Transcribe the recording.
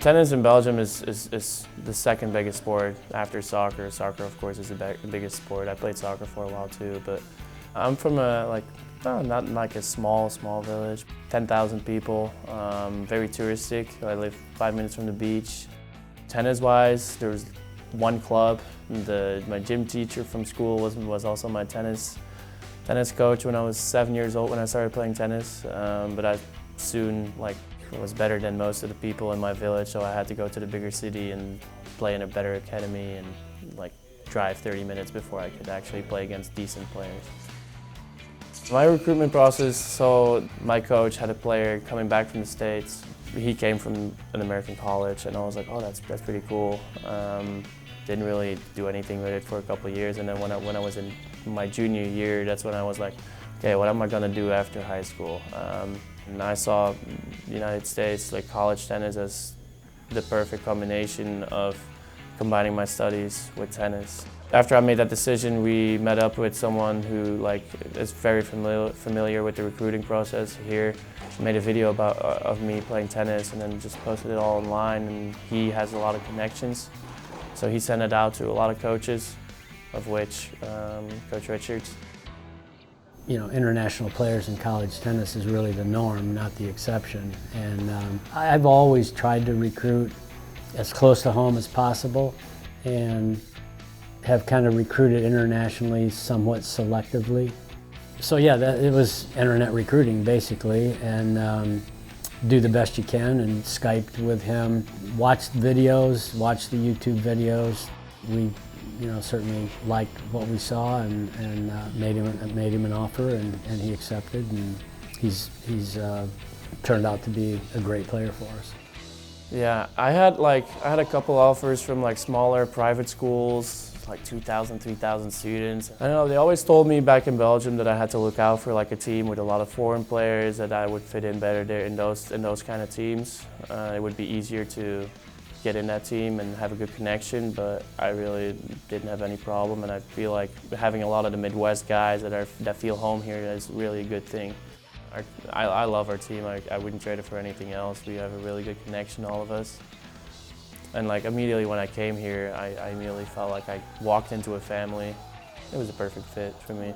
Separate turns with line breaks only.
Tennis in Belgium is the second biggest sport after soccer. Soccer, of course, is the biggest sport. I played soccer for a while too, but I'm from not like a small village. 10,000 people, very touristic. I live 5 minutes from the beach. Tennis-wise, there's one club. My gym teacher from school was also my tennis coach when I was 7 years old when I started playing tennis. But I soon was better than most of the people in my village, so I had to go to the bigger city and play in a better academy and drive 30 minutes before I could actually play against decent players. My recruitment process, so my coach had a player coming back from the States. He came from an American college, and I was like, oh, that's pretty cool. Didn't really do anything with it for a couple of years, and then when I was in my junior year, that's when I was like, okay, what am I gonna do after high school? And I saw the United States, college tennis, as the perfect combination of combining my studies with tennis. After I made that decision, we met up with someone who is very familiar with the recruiting process here. He made a video of me playing tennis and then just posted it all online, and he has a lot of connections. So he sent it out to a lot of coaches, of which Coach Richards.
You know, international players in college tennis is really the norm, not the exception. And I've always tried to recruit as close to home as possible, and have kind of recruited internationally somewhat selectively. So yeah, it was internet recruiting basically, and do the best you can, and Skyped with him, watched videos, watched the YouTube videos. We certainly liked what we saw, and made him an offer, and he accepted, and he's turned out to be a great player for us.
Yeah, I had a couple offers from smaller private schools, 2,000, 3,000 students. I don't know, they always told me back in Belgium that I had to look out for a team with a lot of foreign players, that I would fit in better there in those kind of teams. It would be easier to get in that team and have a good connection, but I really didn't have any problem, and I feel like having a lot of the Midwest guys that feel home here is really a good thing. I love our team. I wouldn't trade it for anything else. We have a really good connection, all of us. And immediately when I came here, I immediately felt like I walked into a family. It was a perfect fit for me.